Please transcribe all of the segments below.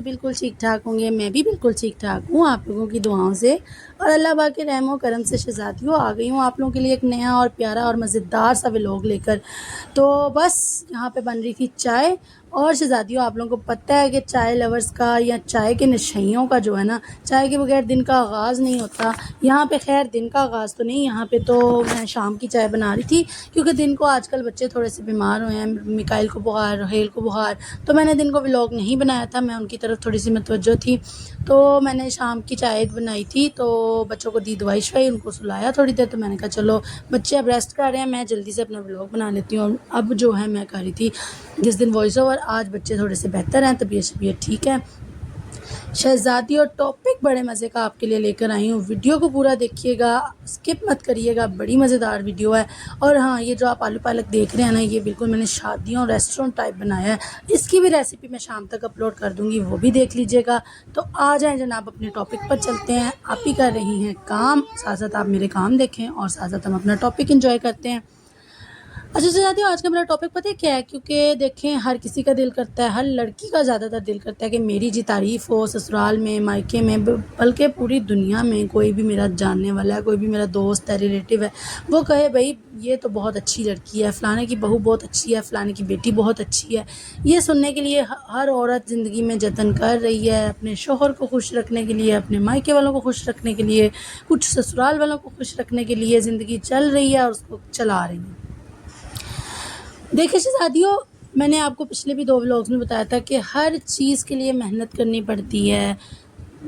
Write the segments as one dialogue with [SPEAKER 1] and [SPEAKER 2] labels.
[SPEAKER 1] بالکل ٹھیک ٹھاک ہوں گے. میں بھی بالکل ٹھیک ٹھاک ہوں آپ لوگوں کی دعاؤں سے اور اللہ پاک کے رحم و کرم سے. شہزادیوں آ گئی ہوں آپ لوگوں کے لیے ایک نیا اور پیارا اور مزیدار سا ولاگ لے کر. تو بس یہاں پہ بن رہی تھی چائے. اور شہزادیوں آپ لوگوں کو پتہ ہے کہ چائے لورز کا یا چائے کے نشئیوں کا جو ہے نا، چائے کے بغیر دن کا آغاز نہیں ہوتا. یہاں پہ خیر دن کا آغاز تو نہیں، یہاں پہ تو میں شام کی چائے بنا رہی تھی کیونکہ دن کو آج کل بچے تھوڑے سے بیمار ہوئے ہیں. میکائل کو بخار، رحیل کو بخار، تو میں نے دن کو ولاگ نہیں بنایا تھا. میں ان کی طرف تھوڑی سی متوجہ تھی تو میں نے شام کی چائے بنائی تھی. تو بچوں کو دی دوائی شوائی، ان کو سلایا تھوڑی دیر. تو میں نے کہا چلو بچے اب ریسٹ کر رہے ہیں، میں جلدی سے اپنا ولاگ بنا لیتی ہوں. اب جو ہے میں کر رہی تھی جس دن وائس اوور. آج بچے تھوڑے سے بہتر ہیں، طبیعت ٹھیک ہے. شہزادی اور ٹاپک بڑے مزے کا آپ کے لیے لے کر آئی ہوں. ویڈیو کو پورا دیکھیے گا، اسکپ مت کریے گا، بڑی مزیدار ویڈیو ہے. اور ہاں، یہ جو آپ آلو پالک دیکھ رہے ہیں نا، یہ بالکل میں نے شادیوں ریسٹورنٹ ٹائپ بنایا ہے. اس کی بھی ریسیپی میں شام تک اپلوڈ کر دوں گی، وہ بھی دیکھ لیجیے گا. تو آ جائیں جناب اپنے ٹاپک پر چلتے ہیں. آپ ہی کر رہی ہیں کام، ساتھ ساتھ آپ میرے کام دیکھیں اور ساتھ ساتھ ہم اپنا ٹاپک انجوائے کرتے ہیں. اچھا چاہتی ہوں آج کا میرا ٹاپک پتہ ہے کیا ہے؟ کیونکہ دیکھیں ہر کسی کا دل کرتا ہے، ہر لڑکی کا زیادہ تر دل کرتا ہے کہ میری جی تعریف ہو سسرال میں، مائکے میں، بلکہ پوری دنیا میں. کوئی بھی میرا جاننے والا ہے، کوئی بھی میرا دوست ہے، ریلیٹیو ہے، وہ کہے بھائی یہ تو بہت اچھی لڑکی ہے، فلانے کی بہو بہت اچھی ہے، فلانے کی بیٹی بہت اچھی ہے. یہ سننے کے لیے ہر عورت زندگی میں جتن کر رہی ہے، اپنے شوہر کو خوش رکھنے کے لیے، اپنے مائکے والوں کو خوش رکھنے کے لیے، کچھ سسرال والوں کو خوش رکھنے کے لیے زندگی چل رہی ہے اور اس کو چلا رہی ہے. دیکھیں شہزادیوں، میں نے آپ کو پچھلے بھی 2 ولاگز میں بتایا تھا کہ ہر چیز کے لیے محنت کرنی پڑتی ہے.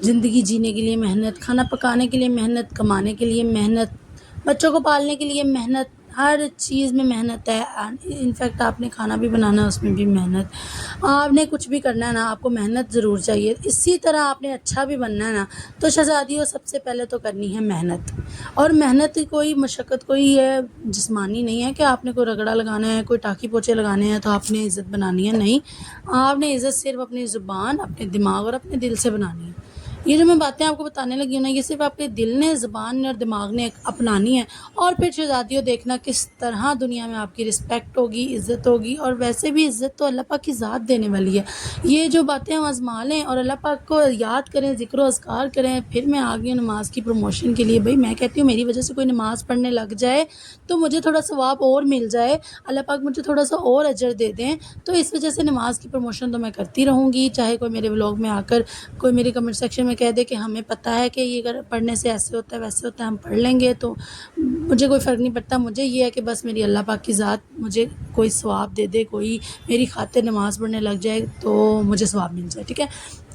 [SPEAKER 1] زندگی جینے کے لیے محنت، کھانا پکانے کے لیے محنت، کمانے کے لیے محنت، بچوں کو پالنے کے لیے محنت. ہر چیز میں محنت ہے. انفیکٹ آپ نے کھانا بھی بنانا ہے، اس میں بھی محنت. آپ نے کچھ بھی کرنا ہے نا، آپ کو محنت ضرور چاہیے. اسی طرح آپ نے اچھا بھی بننا ہے نا، تو شہزادیوں سب سے پہلے تو کرنی ہے محنت. اور محنت کوئی مشقت کوئی جسمانی نہیں ہے کہ آپ نے کوئی رگڑا لگانا ہے، کوئی ٹاکی پوچے لگانے ہیں تو آپ نے عزت بنانی ہے. نہیں، آپ نے عزت صرف اپنی زبان، اپنے دماغ اور اپنے دل سے بنانی ہے. یہ جو میں باتیں آپ کو بتانے لگی ہوں نا، یہ صرف آپ کے دل نے، زبان نے اور دماغ نے اپنانی ہے. اور پھر شہزادیوں دیکھنا کس طرح دنیا میں آپ کی رسپیکٹ ہوگی، عزت ہوگی. اور ویسے بھی عزت تو اللہ پاک کی ذات دینے والی ہے. یہ جو باتیں ہم آزما لیں اور اللہ پاک کو یاد کریں، ذکر و اذکار کریں. پھر میں آ گئی ہوں نماز کی پروموشن کے لیے. بھائی میں کہتی ہوں میری وجہ سے کوئی نماز پڑھنے لگ جائے تو مجھے تھوڑا ثواب اور مل جائے، اللہ پاک مجھے تھوڑا سا اور اجر دے دیں. تو اس وجہ سے نماز کی پروموشن تو میں کرتی رہوں گی. چاہے کوئی میرے ولاگ میں آ کر کوئی میری کمنٹ سیکشن میں کہہ دے کہ ہمیں پتہ ہے کہ یہ پڑھنے سے ایسے ہوتا ہے ویسے ہوتا ہے، ہم پڑھ لیں گے، تو مجھے کوئی فرق نہیں پڑتا. مجھے یہ ہے کہ بس میری اللہ پاک کی ذات مجھے کوئی ثواب دے دے، کوئی میری خاطر نماز پڑھنے لگ جائے تو مجھے ثواب مل جائے. ٹھیک ہے،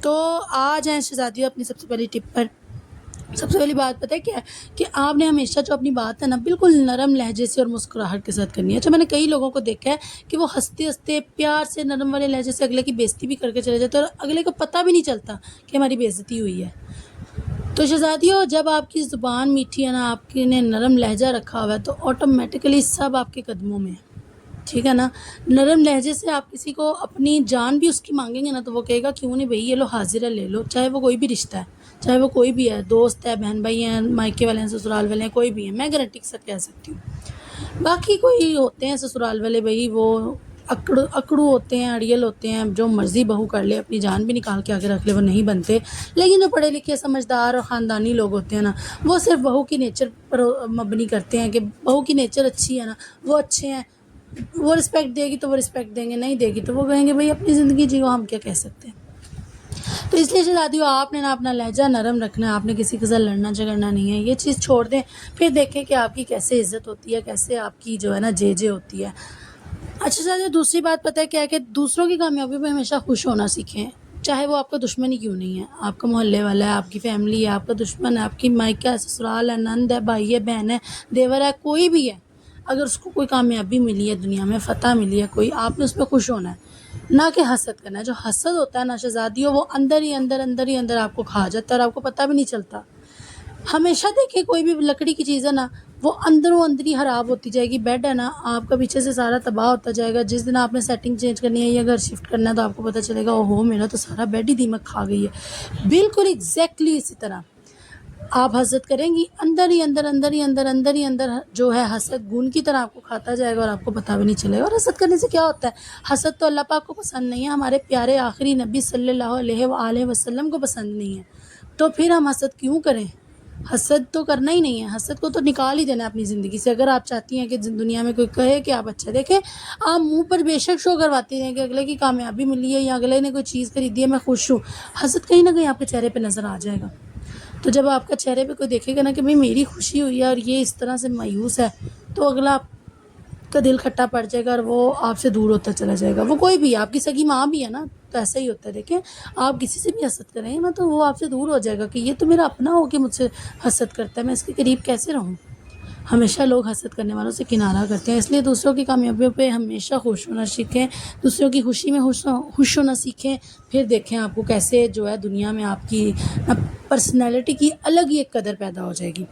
[SPEAKER 1] تو آ جائیں شہزادیوں اپنی سب سے پہلی ٹپ پر. سب سے پہلی بات پتہ ہے کیا ہے؟ کہ آپ نے ہمیشہ جو اپنی بات ہے نا، بالکل نرم لہجے سے اور مسکراہٹ کے ساتھ کرنی ہے. اچھا، میں نے کئی لوگوں کو دیکھا ہے کہ وہ ہنستے ہنستے پیار سے نرم والے لہجے سے اگلے کی بےزتی بھی کر کے چلے جاتے ہیں اور اگلے کو پتہ بھی نہیں چلتا کہ ہماری بےزتی ہوئی ہے. تو شہزادیوں، جب آپ کی زبان میٹھی ہے نا، آپ کی نے نرم لہجہ رکھا ہوا ہے، تو آٹومیٹیکلی سب آپ کے قدموں میں ہے. ٹھیک ہے نا. نرم لہجے سے آپ کسی کو اپنی جان بھی اس کی مانگیں گے نا، تو وہ کہے گا کیوں نہیں بھائی، یہ لو حاضر ہے، لے لو. چاہے وہ کوئی بھی رشتہ ہے، چاہے وہ کوئی بھی ہے، دوست ہے، بہن بھائی ہیں، مائکے والے ہیں، سسرال والے ہیں، کوئی بھی ہیں، میں گارنٹی کے ساتھ کہہ سکتی ہوں. باقی کوئی ہوتے ہیں سسرال والے بھائی، وہ اکڑو ہوتے ہیں، اڑیل ہوتے ہیں، جو مرضی بہو کر لے، اپنی جان بھی نکال کے آگے رکھ لے، وہ نہیں بنتے. لیکن جو پڑھے لکھے سمجھدار اور خاندانی لوگ ہوتے ہیں نا، وہ صرف بہو کی نیچر پر مبنی کرتے ہیں کہ بہو کی نیچر اچھی ہے نا، وہ اچھے ہیں، وہ رسپیکٹ دے گی تو وہ رسپیکٹ دیں گے، نہیں دے گی تو وہ کہیں گے بھائی اپنی زندگی جیو، ہم کیا کہہ سکتے ہیں. تو اس لیے شہزادیوں، آپ نے نا اپنا لہجہ نرم رکھنا ہے. آپ نے کسی کے ساتھ لڑنا جھگڑنا نہیں ہے. یہ چیز چھوڑ دیں، پھر دیکھیں کہ آپ کی کیسے عزت ہوتی ہے، کیسے آپ کی جو ہے نا جے ہوتی ہے. اچھا شہزادیوں، دوسری بات پتہ ہے کیا ہے؟ کہ دوسروں کی کامیابی پہ ہمیشہ خوش ہونا سیکھیں. چاہے وہ آپ کا دشمن ہی کیوں نہیں ہے، آپ کا محلے والا ہے، آپ کی فیملی ہے، آپ کا دشمن ہے، آپ کی مائکہ ہے، سسرال ہے، نند ہے، بھائی ہے، بہن ہے، دیور ہے، کوئی بھی ہے. اگر اس کو کوئی کامیابی ملی ہے دنیا میں، فتح ملی ہے کوئی، آپ نے اس پہ خوش ہونا ہے، نہ کہ حسد کرنا ہے. جو حسد ہوتا ہے نا شہزادیوں، وہ اندر ہی اندر آپ کو کھا جاتا ہے اور آپ کو پتہ بھی نہیں چلتا. ہمیشہ دیکھیں کوئی بھی لکڑی کی چیز ہے نا، وہ اندروں اندر ہی خراب ہوتی جائے گی. بیڈ ہے نا، آپ کا پیچھے سے سارا تباہ ہوتا جائے گا. جس دن آپ نے سیٹنگ چینج کرنی ہے یا گھر شفٹ کرنا ہے تو آپ کو پتہ چلے گا اوہو میرا تو سارا بیڈ ہی دیمک کھا گئی ہے. بالکل ایگزیکٹلی اسی طرح آپ حسد کریں گی، اندر ہی اندر اندر ہی اندر اندر ہی اندر جو ہے حسد گون کی طرح آپ کو کھاتا جائے گا اور آپ کو پتہ بھی نہیں چلے گا۔ اور حسد کرنے سے کیا ہوتا ہے؟ حسد تو اللہ پاک کو پسند نہیں ہے، ہمارے پیارے آخری نبی صلی اللہ علیہ وآلہ وسلم کو پسند نہیں ہے، تو پھر ہم حسد کیوں کریں؟ حسد تو کرنا ہی نہیں ہے، حسد کو تو نکال ہی دینا ہے اپنی زندگی سے۔ اگر آپ چاہتی ہیں کہ دنیا میں کوئی کہے کہ آپ اچھا دیکھیں، آپ منہ پر بے شک شو کرواتی ہیں کہ اگلے کی کامیابی ملی ہے یا اگلے نے کوئی چیز خریدی ہے میں خوش ہوں، حسد کہیں نہ کہیں آپ کے چہرے پہ نظر آ جائے گا۔ تو جب آپ کا چہرے پہ کوئی دیکھے گا نا کہ بھئی میری خوشی ہوئی ہے اور یہ اس طرح سے مایوس ہے، تو اگلا آپ کا دل کھٹا پڑ جائے گا اور وہ آپ سے دور ہوتا چلا جائے گا۔ وہ کوئی بھی، آپ کی سگی ماں بھی ہے نا، تو ایسا ہی ہوتا ہے۔ دیکھیں آپ کسی سے بھی حسد کریں گے نا تو وہ آپ سے دور ہو جائے گا کہ یہ تو میرا اپنا ہو کے مجھ سے حسد کرتا ہے، میں اس کے قریب کیسے رہوں۔ ہمیشہ لوگ حسد کرنے والوں سے کنارہ کرتے ہیں، اس لیے دوسروں کی کامیابیوں پہ ہمیشہ خوش ہونا سیکھیں، دوسروں کی خوشی میں خوش ہونا سیکھیں، پھر دیکھیں آپ کو کیسے جو ہے دنیا میں آپ کی پرسنالٹی کی الگ ہی ایک قدر پیدا ہو جائے گی۔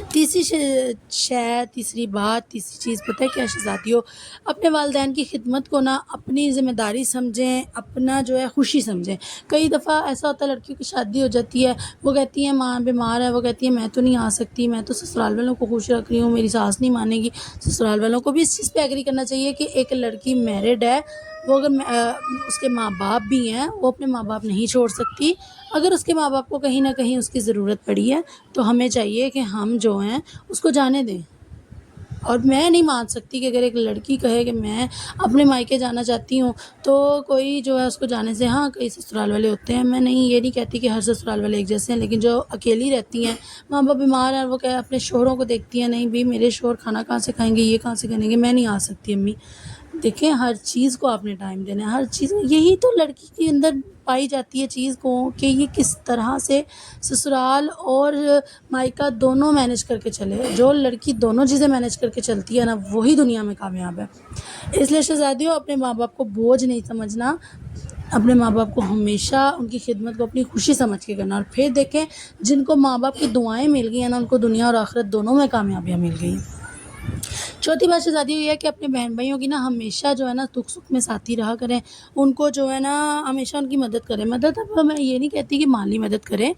[SPEAKER 1] تیسری بات، تیسری چیز پتہ ہے کیا شہزادیوں؟ اپنے والدین کی خدمت کو نا اپنی ذمہ داری سمجھیں، اپنا جو ہے خوشی سمجھیں۔ کئی دفعہ ایسا ہوتا ہے لڑکیوں کی شادی ہو جاتی ہے، وہ کہتی ہیں ماں بیمار ہے، وہ کہتی ہے میں تو نہیں آ سکتی، میں تو سسرال والوں کو خوش رکھ رہی ہوں، میری ساس نہیں مانے گی۔ سسرال والوں کو بھی اس چیز پہ ایگری کرنا چاہیے کہ ایک لڑکی میرڈ ہے، وہ اگر اس کے ماں باپ بھی ہیں، وہ اپنے ماں باپ نہیں چھوڑ سکتی۔ اگر اس کے ماں باپ کو کہیں نہ کہیں اس کی ضرورت پڑی ہے تو ہمیں چاہیے کہ ہم جو ہیں اس کو جانے دیں۔ اور میں نہیں مان سکتی کہ اگر ایک لڑکی کہے کہ میں اپنے مائکے جانا چاہتی ہوں تو کوئی جو ہے اس کو جانے سے، ہاں کئی سسرال والے ہوتے ہیں، میں نہیں یہ نہیں کہتی کہ ہر سسرال والے ایک جیسے ہیں، لیکن جو اکیلی رہتی ہیں، ماں باپ بیمار ہیں، وہ کہ اپنے شوہروں کو دیکھتی ہیں، نہیں بھی میرے شوہر کھانا کہاں سے کھائیں گے، یہ کہاں سے کریں گے، میں نہیں آ سکتی امی۔ دیکھیں ہر چیز کو آپ نے ٹائم دینا ہے، ہر چیز میں یہی تو لڑکی کے اندر پائی جاتی ہے چیز کو کہ یہ کس طرح سے سسرال اور مائکہ دونوں مینج کر کے چلے۔ جو لڑکی دونوں چیزیں مینج کر کے چلتی ہے نا وہی دنیا میں کامیاب ہے۔ اس لیے شہزادیوں اپنے ماں باپ کو بوجھ نہیں سمجھنا، اپنے ماں باپ کو ہمیشہ ان کی خدمت کو اپنی خوشی سمجھ کے کرنا۔ اور پھر دیکھیں جن کو ماں باپ کی دعائیں مل گئی ہیں نا ان کو دنیا اور آخرت دونوں میں کامیابیاں مل گئی ہیں۔ چوتھی بات شہزادی یہ ہے کہ اپنے بہن بھائیوں کی نا ہمیشہ جو ہے نا دکھ سکھ میں ساتھی رہا کریں، ان کو جو ہے نا ہمیشہ ان کی مدد کریں۔ مدد اب میں یہ نہیں کہتی کہ مالی مدد کریں،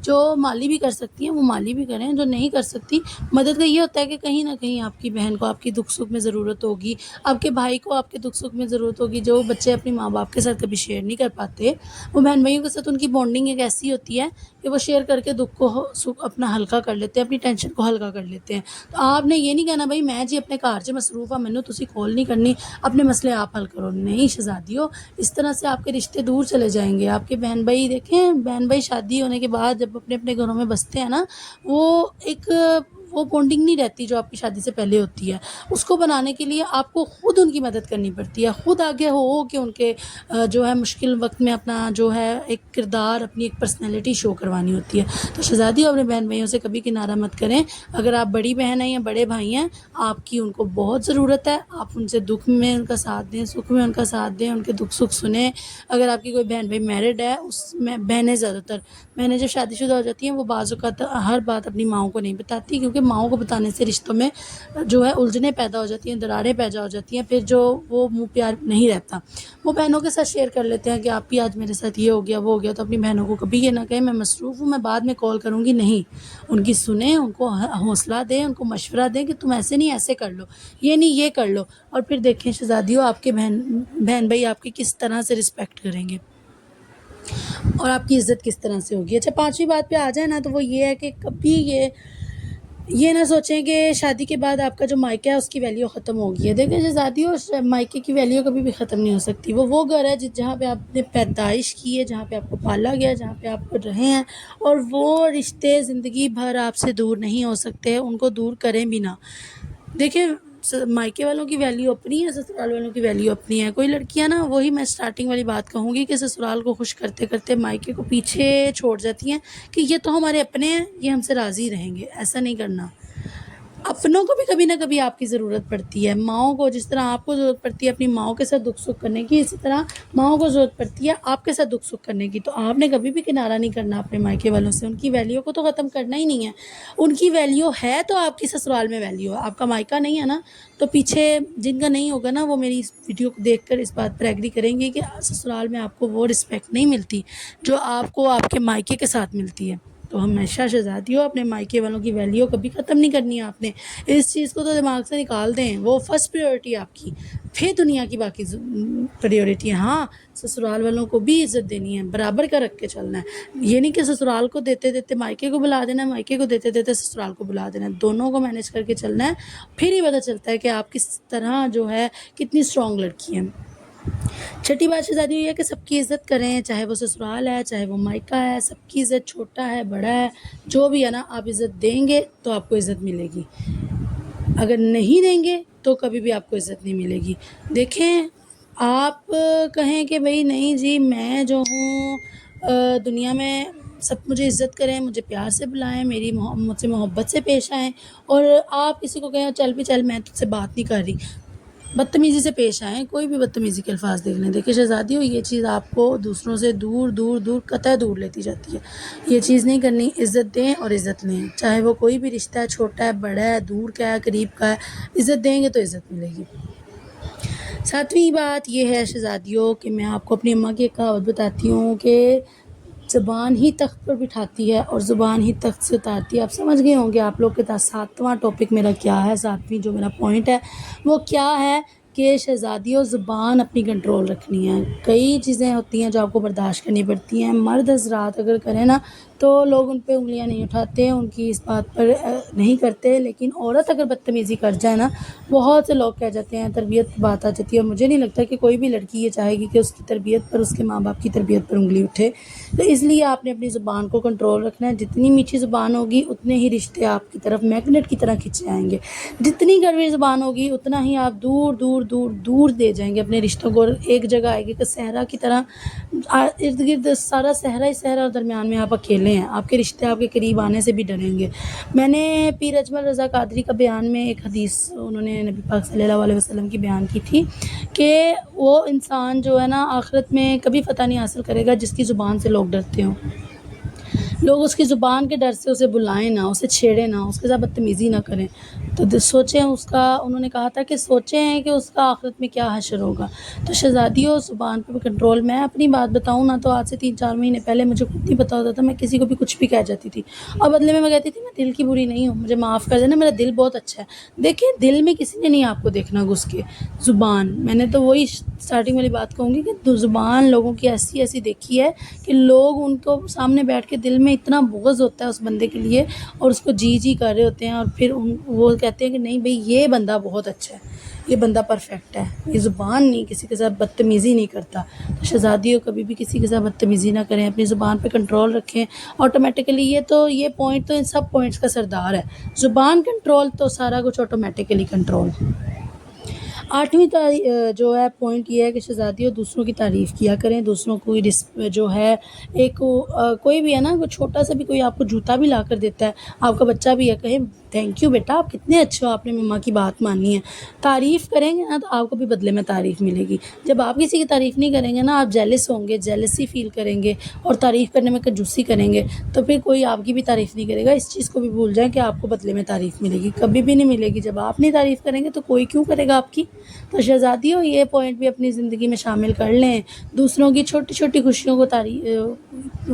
[SPEAKER 1] جو مالی بھی کر سکتی ہیں وہ مالی بھی کریں، جو نہیں کر سکتی مدد کا یہ ہوتا ہے کہ کہیں نہ کہیں آپ کی بہن کو آپ کی دکھ سکھ میں ضرورت ہوگی، آپ کے بھائی کو آپ کے دکھ سکھ میں ضرورت ہوگی، جو بچے اپنے ماں باپ کے ساتھ کبھی شیئر نہیں کر پاتے، وہ بہن بھائیوں کے ساتھ ان کی بانڈنگ ایک ایسی ہوتی ہے کہ وہ شیئر کر کے دکھ کو سکھ اپنا ہلکا کر لیتے ہیں، اپنی ٹینشن کو ہلکا کر لیتے ہیں۔ تو آپ نے یہ نہیں کہنا بھائی میں جی اپنے گھر 'چ مصروف ہاں مینوں تسی کال نہیں کرنی، اپنے مسئلے آپ حل کرو۔ نہیں شہزادیوں، اس طرح سے آپ کے رشتے دور چلے جائیں گے۔ آپ کے بہن بھائی دیکھیں، بہن بھائی شادی ہونے کے بعد جب اپنے اپنے گھروں میں بستے ہیں نا وہ بانڈنگ نہیں رہتی جو آپ کی شادی سے پہلے ہوتی ہے۔ اس کو بنانے کے لیے آپ کو خود ان کی مدد کرنی پڑتی ہے، خود آگے ہو کہ ان کے جو ہے مشکل وقت میں اپنا جو ہے ایک کردار، اپنی ایک پرسنالٹی شو کروانی ہوتی ہے۔ تو شہزادی اپنے بہن بھائیوں سے کبھی کنارہ مت کریں۔ اگر آپ بڑی بہن ہیں یا بڑے بھائی ہیں، آپ کی ان کو بہت ضرورت ہے، آپ ان سے دکھ میں ان کا ساتھ دیں، سکھ میں ان کا ساتھ دیں، ان کے دکھ سکھ سنیں۔ اگر آپ کی کوئی بہن بھائی میرڈ ہے، اس میں بہنیں زیادہ تر بہنیں جب شادی شدہ ہو جاتی ہیں وہ بعض اوقات ہر بات اپنی ماؤں کو نہیں بتاتی، کیونکہ ماؤں کو بتانے سے رشتوں میں جو ہے الجھنیں پیدا ہو جاتی ہیں، دراریں پیدا ہو جاتی ہیں، پھر جو وہ منہ پیار نہیں رہتا۔ وہ بہنوں کے ساتھ شیئر کر لیتے ہیں کہ آپ بھی آج میرے ساتھ یہ ہو گیا وہ ہو گیا، تو اپنی بہنوں کو کبھی یہ نہ کہیں میں مصروف ہوں میں بعد میں کال کروں گی، نہیں، ان کی سنیں، ان کو حوصلہ دیں، ان کو مشورہ دیں کہ تم ایسے نہیں ایسے کر لو، یہ نہیں یہ کر لو۔ اور پھر دیکھیں شہزادیوں آپ کے بہن بھائی آپ کی کس طرح سے رسپیکٹ کریں گے اور آپ کی عزت کس طرح سے ہوگی۔ اچھا پانچویں بات پہ آ جائے نا تو وہ یہ ہے کہ کبھی یہ نہ سوچیں کہ شادی کے بعد آپ کا جو مائکہ ہے اس کی ویلیو ختم ہوگی ہے۔ دیکھیں شہزادی اور مائکے کی ویلیو کبھی بھی ختم نہیں ہو سکتی۔ وہ گھر ہے جہاں پہ آپ نے پیدائش کی ہے، جہاں پہ آپ کو پالا گیا، جہاں پہ آپ رہے ہیں، اور وہ رشتے زندگی بھر آپ سے دور نہیں ہو سکتے، ان کو دور کریں بھی نہ۔ دیکھیں مائکے والوں کی ویلیو اپنی ہے، سسرال والوں کی ویلیو اپنی ہے۔ کوئی لڑکیاں نا وہی میں سٹارٹنگ والی بات کہوں گی کہ سسرال کو خوش کرتے کرتے مائکے کو پیچھے چھوڑ جاتی ہیں کہ یہ تو ہمارے اپنے ہیں، یہ ہم سے راضی رہیں گے۔ ایسا نہیں کرنا۔ اپنوں کو بھی کبھی نہ کبھی آپ کی ضرورت پڑتی ہے، ماؤں کو جس طرح آپ کو ضرورت پڑتی ہے اپنی ماؤں کے ساتھ دکھ سکھ کرنے کی، اسی طرح ماؤں کو ضرورت پڑتی ہے آپ کے ساتھ دکھ سکھ کرنے کی۔ تو آپ نے کبھی بھی کنارہ نہیں کرنا اپنے مائکے والوں سے، ان کی ویلیو کو تو ختم کرنا ہی نہیں ہے۔ ان کی ویلیو ہے تو آپ کی سسرال میں ویلیو ہے، آپ کا مائکہ نہیں ہے نا، تو پیچھے جن کا نہیں ہوگا نا وہ میری اس ویڈیو کو دیکھ کر اس بات پر ایگری کریں گے کہ سسرال میں آپ کو وہ رسپیکٹ نہیں ملتی جو آپ کو آپ کے مائکے کے ساتھ ملتی ہے۔ تو ہمیشہ شہزادیوں اپنے مائکے والوں کی ویلیو کبھی ختم نہیں کرنی ہے آپ نے. اس چیز کو تو دماغ سے نکال دیں، وہ فرسٹ پریورٹی آپ کی، پھر دنیا کی باقی پریورٹی ہے. ہاں سسرال والوں کو بھی عزت دینی ہے، برابر کا رکھ کے چلنا ہے. یہ نہیں کہ سسرال کو دیتے دیتے مائکے کو بلا دینا ہے، مائکے کو دیتے دیتے سسرال کو بلا دینا ہے. دونوں کو مینیج کر کے چلنا ہے. پھر ہی پتہ چلتا ہے کہ آپ کس طرح جو ہے کتنی اسٹرانگ لڑکی ہیں. چھٹی بات شہزادی یہ ہے کہ سب کی عزت کریں، چاہے وہ سسرال ہے چاہے وہ مائکہ ہے. سب کی عزت، چھوٹا ہے بڑا ہے جو بھی ہے نا، آپ عزت دیں گے تو آپ کو عزت ملے گی. اگر نہیں دیں گے تو کبھی بھی آپ کو عزت نہیں ملے گی. دیکھیں آپ کہیں کہ بھئی نہیں جی میں جو ہوں دنیا میں سب مجھے عزت کریں، مجھے پیار سے بلائیں، مجھ سے محبت سے پیش آئیں، اور آپ کسی کو کہیں چل بھی چل میں تجھ سے بات نہیں کر رہی، بدتمیزی سے پیش آئیں. کوئی بھی بدتمیزی کے الفاظ دیکھ لیں. دیکھیں شہزادی ہو، یہ چیز آپ کو دوسروں سے دور دور دور قطع دور لیتی جاتی ہے. یہ چیز نہیں کرنی. عزت دیں اور عزت لیں، چاہے وہ کوئی بھی رشتہ ہے، چھوٹا ہے بڑا ہے، دور کا ہے قریب کا ہے. عزت دیں گے تو عزت ملے گی. ساتویں بات یہ ہے شہزادیوں کہ میں آپ کو اپنی اماں کی ایک کہاوت بتاتی ہوں کہ زبان ہی تخت پر بٹھاتی ہے اور زبان ہی تخت سے اتارتی ہے. آپ سمجھ گئے ہوں گے آپ لوگ کے پاس 7واں ٹاپک میرا کیا ہے. 7ویں جو میرا پوائنٹ ہے وہ کیا ہے کہ شہزادیوں زبان اپنی کنٹرول رکھنی ہے. کئی چیزیں ہوتی ہیں جو آپ کو برداشت کرنی پڑتی ہیں. مرد حضرات اگر کریں نا تو لوگ ان پہ انگلیاں نہیں اٹھاتے، ان کی اس بات پر نہیں کرتے، لیکن عورت اگر بدتمیزی کر جائے نا، بہت سے لوگ کہہ جاتے ہیں، تربیت کی بات آ جاتی ہے. اور مجھے نہیں لگتا کہ کوئی بھی لڑکی یہ چاہے گی کہ اس کی تربیت پر، اس کے ماں باپ کی تربیت پر انگلی اٹھے. تو اس لیے آپ نے اپنی زبان کو کنٹرول رکھنا ہے. جتنی میٹھی زبان ہوگی اتنے ہی رشتے آپ کی طرف میگنیٹ کی طرح کھینچے آئیں گے. جتنی کڑوی زبان ہوگی اتنا ہی آپ دور دور دور دور دے جائیں گے اپنے رشتوں کو. ایک جگہ آئے گی کہ صحرا کی طرح ارد گرد سارا صحرا ہی صحرا، اور درمیان میں آپ اکیلے ہیں. آپ کے رشتے آپ کے قریب آنے سے بھی ڈریں گے. میں نے پیر اجمل رضا قادری کا بیان میں ایک حدیث انہوں نے نبی پاک صلی اللہ علیہ وسلم کی بیان کی تھی کہ وہ انسان جو ہے نا آخرت میں کبھی فتح نہیں حاصل کرے گا جس کی زبان سے لوگ ڈرتے ہوں. لوگ اس کی زبان کے ڈر سے اسے بلائیں نہ، اسے چھیڑیں نہ، اس کے ساتھ بدتمیزی نہ کریں. تو سوچیں اس کا، انہوں نے کہا تھا کہ سوچیں کہ اس کا آخرت میں کیا حشر ہوگا. تو شہزادیوں زبان پہ کنٹرول. میں اپنی بات بتاؤں نا تو آج سے 3-4 مہینے پہلے مجھے خود نہیں پتا ہوتا تھا، میں کسی کو بھی کچھ بھی کہہ جاتی تھی، اور بدلے میں کہتی تھی میں دل کی بری نہیں ہوں، مجھے معاف کر دینا، میرا دل بہت اچھا ہے. دیکھیں دل میں کسی نے نہیں آپ کو دیکھنا گھس کے. زبان، میں نے تو وہی اسٹارٹنگ والی بات کہوں گی کہ زبان لوگوں کی ایسی ایسی دیکھی ہے کہ لوگ ان کو سامنے بیٹھ کے دل میں اتنا بغض ہوتا ہے اس بندے کے لیے، اور اس کو جی جی کر رہے ہوتے ہیں، اور پھر وہ کہتے ہیں کہ نہیں بھئی یہ بندہ بہت اچھا ہے، یہ بندہ پرفیکٹ ہے. یہ زبان نہیں کسی کے ساتھ بدتمیزی نہیں کرتا. تو شہزادیوں کبھی بھی کسی کے ساتھ بدتمیزی نہ کریں، اپنی زبان پہ کنٹرول رکھیں. آٹومیٹیکلی یہ پوائنٹ تو ان سب پوائنٹس کا سردار ہے. زبان کنٹرول تو سارا کچھ آٹومیٹیکلی کنٹرول. 8ویں جو ہے پوائنٹ یہ ہے کہ شہزادیوں دوسروں کی تعریف کیا کریں. دوسروں کو جو ہے ایک کوئی بھی ہے نا، کوئی چھوٹا سا بھی کوئی آپ کو جوتا بھی لا کر دیتا ہے، آپ کا بچہ بھی ہے، کہیں تھینک یو بیٹا، آپ کتنے اچھے ہو، آپ نے مما کی بات مانی ہے. تعریف کریں گے نا تو آپ کو بھی بدلے میں تعریف ملے گی. جب آپ کسی کی تعریف نہیں کریں گے نا، آپ جیلس ہوں گے، جیلسی فیل کریں گے، اور تعریف کرنے میں کنجوسی کریں گے، تو پھر کوئی آپ کی بھی تعریف نہیں کرے گا. اس چیز کو بھی بھول جائیں کہ آپ کو بدلے میں تعریف ملے گی. کبھی بھی نہیں ملے گی. جب آپ نہیں تعریف کریں گے تو کوئی کیوں کرے گا آپ کی. تو شہزادیوں یہ پوائنٹ بھی اپنی زندگی میں شامل کر لیں. دوسروں کی چھوٹی چھوٹی خوشیوں کو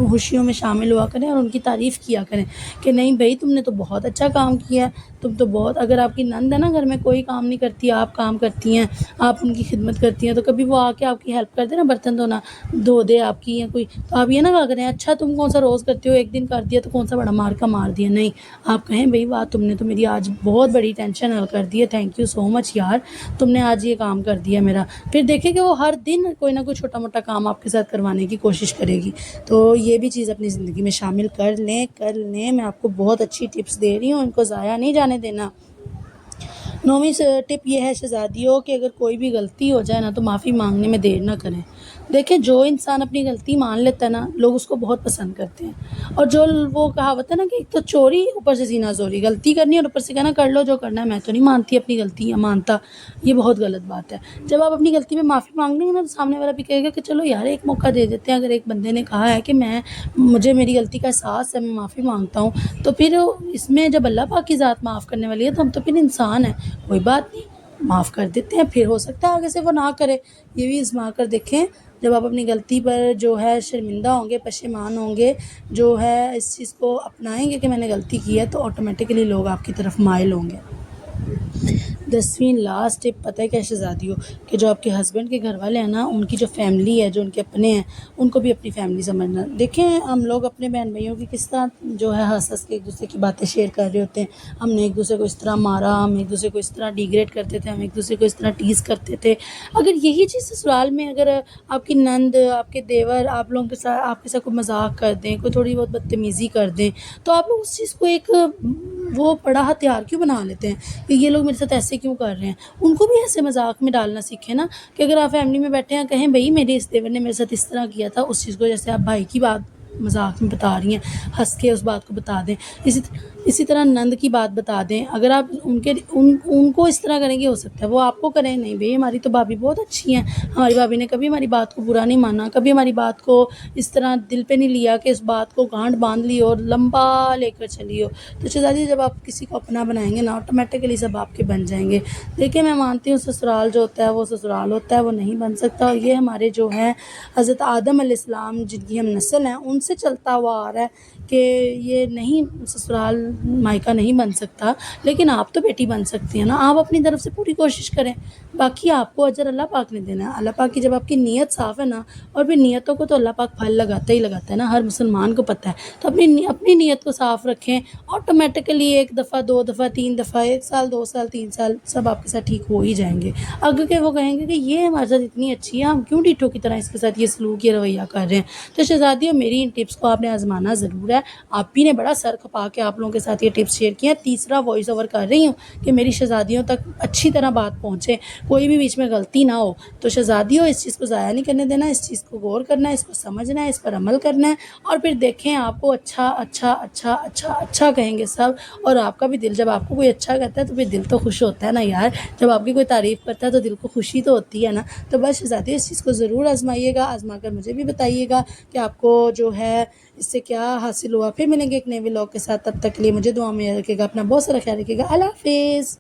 [SPEAKER 1] خوشیوں میں شامل ہوا کریں، اور ان کی تعریف کیا کریں کہ نہیں بھائی تم نے تو بہت اچھا کام کیا ہے، تم تو بہت، اگر آپ کی نند ہے نا گھر میں کوئی کام نہیں کرتی، آپ کام کرتی ہیں، آپ ان کی خدمت کرتی ہیں، تو کبھی وہ آ کے آپ کی ہیلپ کر دے نا، برتن دھونا دھو دے آپ کی، یا کوئی، تو آپ یہ نہ کہا کریں اچھا تم کون سا روز کرتے ہو، ایک دن کر دیا تو کون سا بڑا مار کا مار دیا. نہیں، آپ کہیں بھائی واہ تم نے تو میری آج بہت بڑی ٹینشن حل کر دی ہے، تھینک یو سو مچ یار، تم نے آج یہ کام کر دیا میرا. پھر دیکھیں کہ وہ ہر دن کوئی نہ کوئی چھوٹا موٹا کام آپ کے ساتھ کروانے کی کوشش کرے گی. تو یہ بھی چیز اپنی زندگی میں شامل کر لیں. میں آپ کو بہت اچھی ٹپس دے رہی ہوں، ان کو ضائع نہیں جانے دینا. 9ویں ٹپ یہ ہے شہزادیوں کہ اگر کوئی بھی غلطی ہو جائے نا تو معافی مانگنے میں دیر نہ کریں. دیکھیں جو انسان اپنی غلطی مان لیتا ہے نا، لوگ اس کو بہت پسند کرتے ہیں. اور جو وہ کہاوت ہے نا کہ ایک تو چوری اوپر سے سینہ زوری، غلطی کرنی اور اوپر سے کہنا کر لو جو کرنا ہے، میں تو نہیں مانتی اپنی غلطی یا مانتا، یہ بہت غلط بات ہے. جب آپ اپنی غلطی میں معافی مانگ لیں گے نا تو سامنے والا بھی کہے گا کہ چلو یار ایک موقع دے دیتے ہیں. اگر ایک بندے نے کہا ہے کہ مجھے میری غلطی کا احساس ہے، میں معافی مانگتا ہوں، تو پھر اس میں جب اللہ پاک کی ذات معاف کرنے والی ہے تو ہم تو پھر انسان ہیں، کوئی بات نہیں، معاف کر دیتے ہیں. پھر ہو سکتا ہے آگے سے وہ نہ کرے. یہ بھی آزما کر دیکھیں. جب آپ اپنی غلطی پر جو ہے شرمندہ ہوں گے، پشیمان ہوں گے، جو ہے اس چیز کو اپنائیں گے کہ میں نے غلطی کی ہے، تو آٹومیٹکلی لوگ آپ کی طرف مائل ہوں گے۔ 10ویں لاسٹ ٹپ پتہ ہے کیا شہزادیوں، کہ جو آپ کے ہسبینڈ کے گھر والے ہیں نا، ان کی جو فیملی ہے، جو ان کے اپنے ہیں، ان کو بھی اپنی فیملی سمجھنا۔ دیکھیں ہم لوگ اپنے بہن بھائیوں کی کس طرح جو ہے ہنس کے ایک دوسرے کی باتیں شیئر کر رہے ہوتے ہیں، ہم نے ایک دوسرے کو اس طرح مارا، ہم ایک دوسرے کو اس طرح ڈیگریڈ کرتے تھے، ہم ایک دوسرے کو اس طرح ٹیز کرتے تھے۔ اگر یہی چیز سسرال میں اگر آپ کی نند، آپ کے دیور آپ لوگوں کے ساتھ آپ کے ساتھ کوئی مذاق کر دیں، کوئی تھوڑی بہت بدتمیزی کر دیں، تو آپ لوگ اس چیز کو ایک وہ بڑا ہتھیار کیوں بنا لیتے ہیں کہ یہ لوگ میرے ساتھ ایسے کیوں کر رہے ہیں؟ ان کو بھی ایسے مذاق میں ڈالنا سیکھیں نا، کہ اگر آپ فیملی میں بیٹھے ہیں کہیں بھئی میرے اس دیور نے میرے ساتھ اس طرح کیا تھا، اس چیز کو جیسے آپ بھائی کی بات مذاق میں بتا رہی ہیں، ہنس کے اس بات کو بتا دیں۔ اسی طرح نند کی بات بتا دیں، اگر آپ ان کو اس طرح کریں گے، ہو سکتا ہے وہ آپ کو کریں، نہیں بھئی ہماری تو بھابھی بہت اچھی ہیں، ہماری بھابھی نے کبھی ہماری بات کو برا نہیں مانا، کبھی ہماری بات کو اس طرح دل پہ نہیں لیا کہ اس بات کو گانٹھ باندھ لی اور لمبا لے کر چلی ہو۔ تو شہزادی جب آپ کسی کو اپنا بنائیں گے نا، آٹومیٹکلی سب آپ کے بن جائیں گے۔ دیکھیں میں مانتی ہوں سسرال جو ہوتا ہے وہ سسرال ہوتا ہے، وہ نہیں بن سکتا، اور یہ ہمارے جو ہے حضرت آدم علیہ السلام جن کی ہم نسل ہیں ان سے چلتا ہوا آ رہا ہے کہ یہ نہیں، سسرال مائکہ نہیں بن سکتا، لیکن آپ تو بیٹی بن سکتی ہیں نا، آپ اپنی طرف سے پوری کوشش کریں، باقی آپ کو اجر اللہ پاک نے دینا ہے۔ اللہ پاک کی جب آپ کی نیت صاف ہے نا، اور پھر نیتوں کو تو اللہ پاک پھل لگاتا ہی لگاتا ہے نا، ہر مسلمان کو پتہ ہے، تو اپنی نیت کو صاف رکھیں، آٹومیٹکلی ایک دفعہ، دو دفعہ، تین دفعہ، 1 سال، 2 سال، 3 سال سب آپ کے ساتھ ٹھیک ہو ہی جائیں گے۔ اگر کہ وہ کہیں گے کہ یہ ہمارے ساتھ اتنی اچھی ہے، ہم کیوں ڈیٹھو کی طرح اس کے ساتھ یہ سلوک، یہ رویہ کر رہے ہیں؟ تو شہزادیوں میری ان ٹپس کو آپ نے آزمانا ضرور ہے۔ آپ بھی نے بڑا سر کھپا کے آپ لوگوں کے ساتھ یہ ٹپس شیئر کیے ہیں، تیسرا وائس اوور کر رہی ہوں کہ میری شہزادیوں تک اچھی طرح بات پہنچے، کوئی بھی بیچ میں غلطی نہ ہو۔ تو شہزادیوں اس چیز کو ضائع نہیں کرنے دینا، اس چیز کو غور کرنا ہے، اس کو سمجھنا ہے، اس پر عمل کرنا ہے، اور پھر دیکھیں آپ کو اچھا اچھا اچھا اچھا اچھا کہیں گے سب، اور آپ کا بھی دل، جب آپ کو کوئی اچھا کہتا ہے تو پھر دل تو خوش ہوتا ہے نا یار، جب آپ کی کوئی تعریف کرتا ہے تو دل کو خوشی تو ہوتی ہے نا۔ تو بس شہزادی اس چیز کو ضرور آزمائیے گا، آزما کر مجھے بھی بتائیے گا کہ آپ کو جو ہے اس سے کیا حاصل ہوا۔ پھر ملیں گے ایک نئے ولاگ کے ساتھ، تب تک کے لیے مجھے دعا میں رکھیے گا، اپنا بہت سارا خیال رکھیے گا۔ اللہ حافظ۔